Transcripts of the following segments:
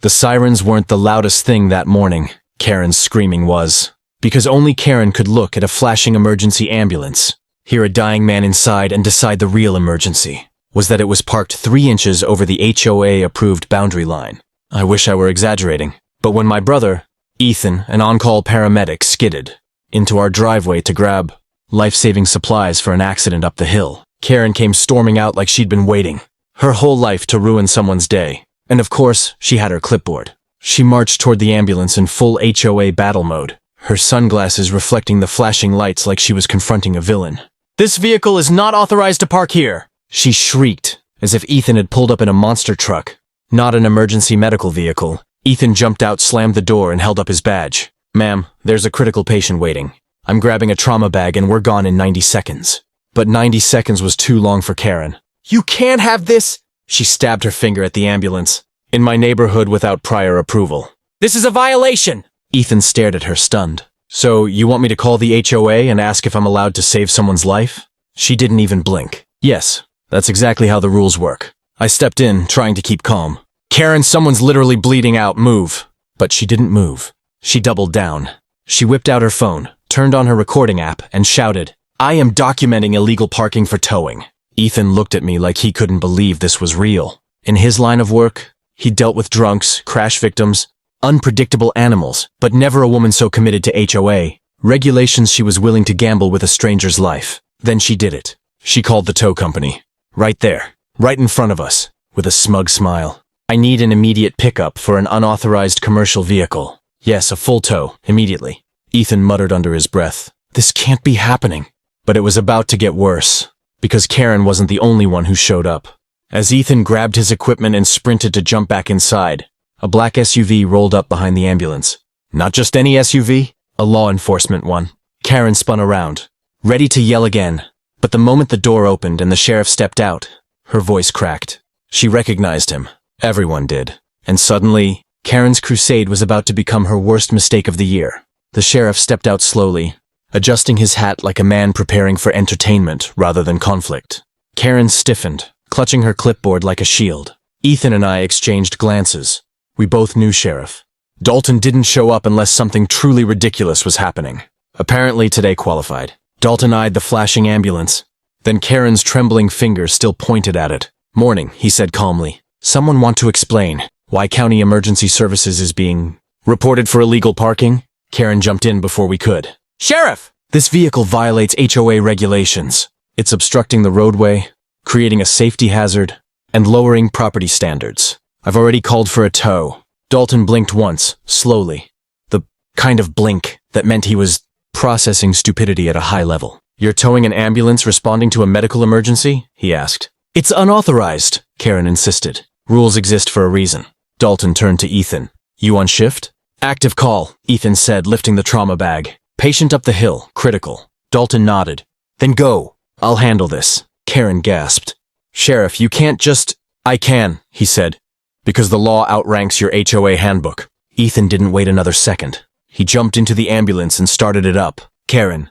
The sirens weren't the loudest thing that morning. Karen's screaming was. Because only Karen could look at a flashing emergency ambulance, hear a dying man inside, and decide the real emergency was that it was parked 3 inches over the HOA-approved boundary line. I wish I were exaggerating, but when my brother, Ethan, an on-call paramedic, skidded into our driveway to grab life-saving supplies for an accident up the hill, Karen came storming out like she'd been waiting her whole life to ruin someone's day. And of course, she had her clipboard. She marched toward the ambulance in full HOA battle mode, her sunglasses reflecting the flashing lights like she was confronting a villain. "This vehicle is not authorized to park here!" she shrieked, as if Ethan had pulled up in a monster truck, not an emergency medical vehicle. Ethan jumped out, slammed the door, and held up his badge. "Ma'am, there's a critical patient waiting. I'm grabbing a trauma bag and we're gone in 90 seconds. But 90 seconds was too long for Karen. "You can't have this!" She stabbed her finger at the ambulance. "In my neighborhood without prior approval. This is a violation!" Ethan stared at her, stunned. "So, you want me to call the HOA and ask if I'm allowed to save someone's life?" She didn't even blink. "Yes, that's exactly how the rules work." I stepped in, trying to keep calm. "Karen, someone's literally bleeding out, move." But she didn't move. She doubled down. She whipped out her phone, turned on her recording app, and shouted, "I am documenting illegal parking for towing." Ethan looked at me like he couldn't believe this was real. In his line of work, he dealt with drunks, crash victims, unpredictable animals, but never a woman so committed to HOA regulations she was willing to gamble with a stranger's life. Then she did it. She called the tow company. Right there, right in front of us, with a smug smile. "I need an immediate pickup for an unauthorized commercial vehicle. Yes, a full tow, immediately." Ethan muttered under his breath. This can't be happening. But it was about to get worse, because Karen wasn't the only one who showed up. As Ethan grabbed his equipment and sprinted to jump back inside, a black SUV rolled up behind the ambulance. Not just any SUV, a law enforcement one. Karen spun around, ready to yell again. But the moment the door opened and the sheriff stepped out, her voice cracked. She recognized him. Everyone did. And suddenly, Karen's crusade was about to become her worst mistake of the year. The sheriff stepped out slowly, adjusting his hat like a man preparing for entertainment rather than conflict. Karen stiffened, clutching her clipboard like a shield. Ethan and I exchanged glances. We both knew Sheriff. Dalton didn't show up unless something truly ridiculous was happening. Apparently today qualified. Dalton eyed the flashing ambulance. Then Karen's trembling fingers still pointed at it. "Morning," he said calmly. "Someone want to explain why County Emergency Services is being reported for illegal parking?" Karen jumped in before we could. "Sheriff! This vehicle violates HOA regulations. It's obstructing the roadway, creating a safety hazard, and lowering property standards. I've already called for a tow." Dalton blinked once, slowly. The kind of blink that meant he was processing stupidity at a high level. "You're towing an ambulance responding to a medical emergency?" he asked. "It's unauthorized," Karen insisted. "Rules exist for a reason." Dalton turned to Ethan. "You on shift?" "Active call," Ethan said, lifting the trauma bag. "Patient up the hill, critical." Dalton nodded. "Then go. I'll handle this." Karen gasped. "Sheriff, you can't just—" "I can," he said, "because the law outranks your HOA handbook." Ethan didn't wait another second. He jumped into the ambulance and started it up. Karen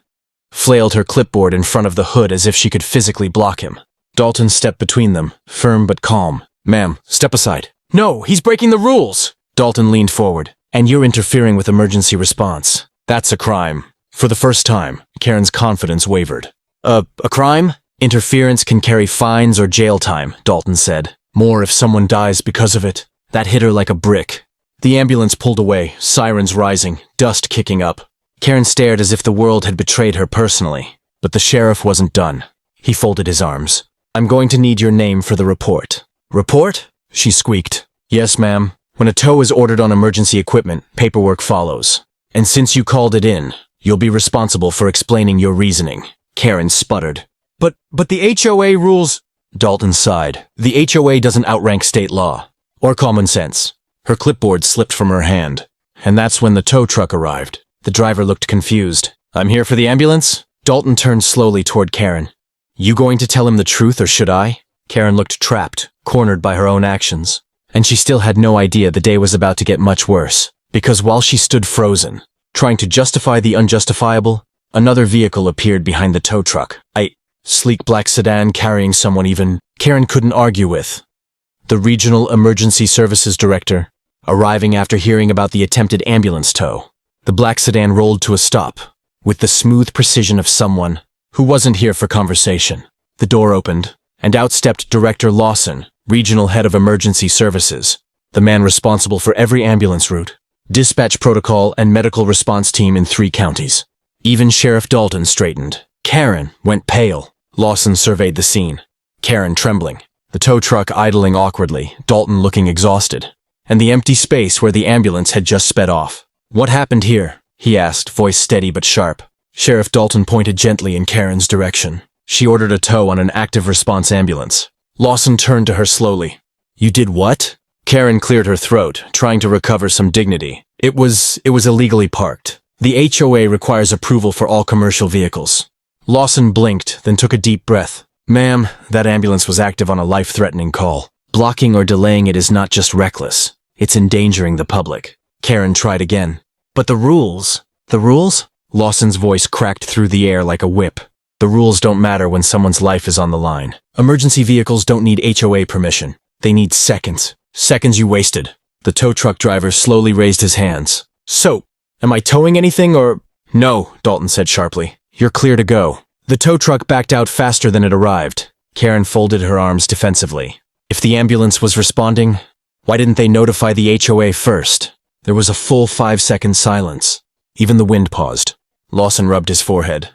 flailed her clipboard in front of the hood as if she could physically block him. Dalton stepped between them, firm but calm. "Ma'am, step aside." "No, he's breaking the rules!" Dalton leaned forward. "And you're interfering with emergency response. That's a crime." For the first time, Karen's confidence wavered. A crime? Interference can carry fines or jail time," Dalton said. "More if someone dies because of it." That hit her like a brick. The ambulance pulled away, sirens rising, dust kicking up. Karen stared as if the world had betrayed her personally. But the sheriff wasn't done. He folded his arms. "I'm going to need your name for the report." "Report?" she squeaked. "Yes, ma'am. When a tow is ordered on emergency equipment, paperwork follows. And since you called it in, you'll be responsible for explaining your reasoning." Karen sputtered. But the HOA rules—" Dalton sighed. "The HOA doesn't outrank state law. Or common sense." Her clipboard slipped from her hand. And that's when the tow truck arrived. The driver looked confused. "I'm here for the ambulance?" Dalton turned slowly toward Karen. "You going to tell him the truth, or should I?" Karen looked trapped, cornered by her own actions. And she still had no idea the day was about to get much worse. Because while she stood frozen, trying to justify the unjustifiable, another vehicle appeared behind the tow truck. A sleek black sedan carrying someone even Karen couldn't argue with. The Regional Emergency Services Director, arriving after hearing about the attempted ambulance tow. The black sedan rolled to a stop, with the smooth precision of someone who wasn't here for conversation. The door opened, and out stepped Director Lawson, Regional Head of Emergency Services, the man responsible for every ambulance route, dispatch protocol, and medical response team in 3 counties. Even Sheriff Dalton straightened. Karen went pale. Lawson surveyed the scene. Karen trembling, the tow truck idling awkwardly, Dalton looking exhausted, and the empty space where the ambulance had just sped off. "What happened here?" he asked, voice steady but sharp. Sheriff Dalton pointed gently in Karen's direction. She ordered a tow on an active response ambulance. Lawson turned to her slowly. "You did what?" Karen cleared her throat, trying to recover some dignity. It was illegally parked. The HOA requires approval for all commercial vehicles." Lawson blinked, then took a deep breath. "Ma'am, that ambulance was active on a life-threatening call. Blocking or delaying it is not just reckless. It's endangering the public." Karen tried again. "But the rules." "The rules?" Lawson's voice cracked through the air like a whip. "The rules don't matter when someone's life is on the line. Emergency vehicles don't need HOA permission. They need seconds. Seconds you wasted." The tow truck driver slowly raised his hands. "So, am I towing anything or—" "No," Dalton said sharply. "You're clear to go." The tow truck backed out faster than it arrived. Karen folded her arms defensively. If the ambulance was responding, why didn't they notify the HOA first? There was a full 5-second silence. Even the wind paused. Lawson rubbed his forehead.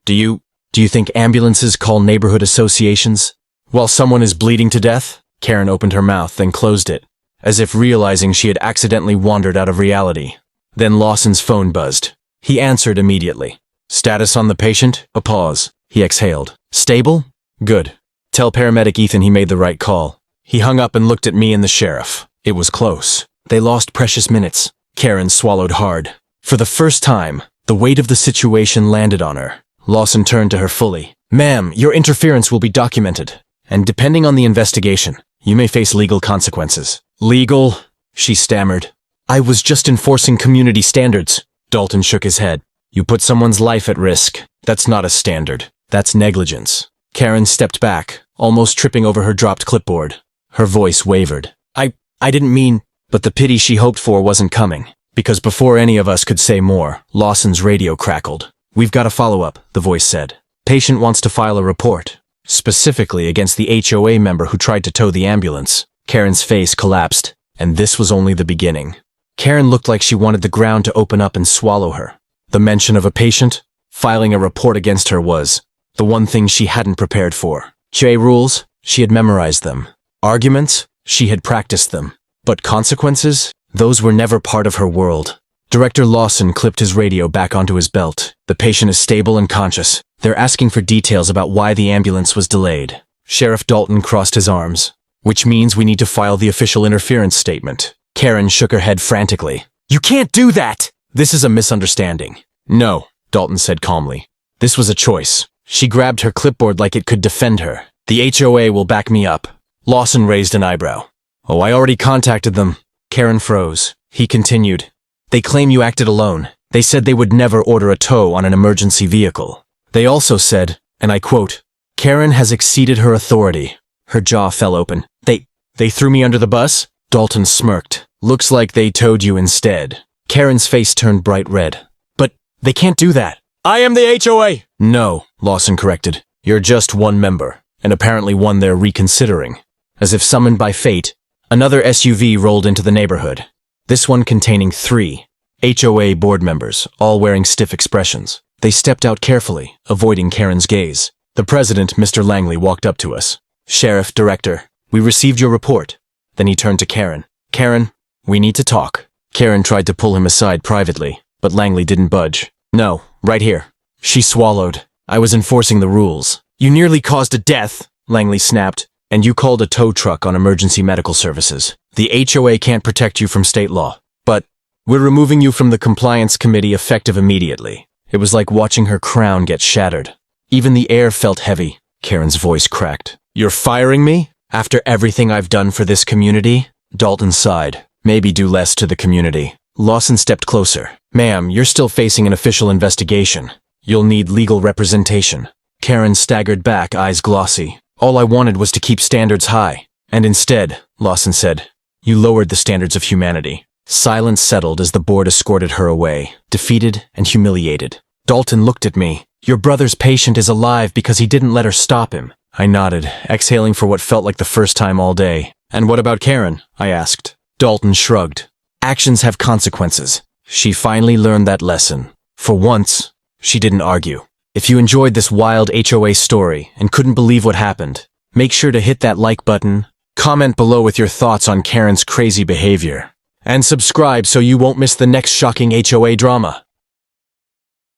Do you think ambulances call neighborhood associations while someone is bleeding to death?" Karen opened her mouth, then closed it, as if realizing she had accidentally wandered out of reality. Then Lawson's phone buzzed. He answered immediately. "Status on the patient?" A pause. He exhaled. "Stable? Good. Tell paramedic Ethan he made the right call." He hung up and looked at me and the sheriff. It was close. They lost precious minutes. Karen swallowed hard. For the first time, the weight of the situation landed on her. Lawson turned to her fully. "Ma'am, your interference will be documented, and depending on the investigation, you may face legal consequences." "Legal?" she stammered. "I was just enforcing community standards." Dalton shook his head. "You put someone's life at risk. That's not a standard. That's negligence." Karen stepped back, almost tripping over her dropped clipboard. Her voice wavered. I didn't mean—" But the pity she hoped for wasn't coming, because before any of us could say more, Lawson's radio crackled. "We've got a follow-up," the voice said. "Patient wants to file a report, specifically against the HOA member who tried to tow the ambulance." Karen's face collapsed, and this was only the beginning. Karen looked like she wanted the ground to open up and swallow her. The mention of a patient filing a report against her was the one thing she hadn't prepared for. HOA rules, she had memorized them. Arguments, she had practiced them. But consequences, those were never part of her world. Director Lawson clipped his radio back onto his belt. "The patient is stable and conscious. They're asking for details about why the ambulance was delayed." Sheriff Dalton crossed his arms. "Which means we need to file the official interference statement." Karen shook her head frantically. "You can't do that!" "This is a misunderstanding." "No," Dalton said calmly. "This was a choice." She grabbed her clipboard like it could defend her. "The HOA will back me up." Lawson raised an eyebrow. "Oh, I already contacted them." Karen froze. He continued. "They claim you acted alone. They said they would never order a tow on an emergency vehicle. They also said, and I quote, 'Karen has exceeded her authority.'" Her jaw fell open. They threw me under the bus?" Dalton smirked. "Looks like they towed you instead." Karen's face turned bright red. "But they can't do that." "I am the HOA!" "No," Lawson corrected. "You're just one member, and apparently one they're reconsidering." As if summoned by fate, another SUV rolled into the neighborhood. This one containing 3 HOA board members, all wearing stiff expressions. They stepped out carefully, avoiding Karen's gaze. The president, Mr. Langley, walked up to us. "Sheriff, Director, we received your report." Then he turned to Karen. "Karen, we need to talk." Karen tried to pull him aside privately, but Langley didn't budge. "No, right here." She swallowed. "I was enforcing the rules." "You nearly caused a death," Langley snapped. "And you called a tow truck on emergency medical services. The HOA can't protect you from state law. But we're removing you from the compliance committee effective immediately." It was like watching her crown get shattered. Even the air felt heavy. Karen's voice cracked. "You're firing me? After everything I've done for this community?" Dalton sighed. "Maybe do less to the community." Lawson stepped closer. "Ma'am, you're still facing an official investigation. You'll need legal representation." Karen staggered back, eyes glossy. "All I wanted was to keep standards high." "And instead," Lawson said, You lowered the standards of humanity. Silence settled as the board escorted her away, defeated and humiliated. Dalton looked at me. Your brother's patient is alive because he didn't let her stop him. I nodded, exhaling for what felt like the first time all day. And what about Karen? I asked. Dalton shrugged. Actions have consequences. She finally learned that lesson. For once, she didn't argue. If you enjoyed this wild HOA story and couldn't believe what happened, make sure to hit that like button, comment below with your thoughts on Karen's crazy behavior, and subscribe so you won't miss the next shocking HOA drama.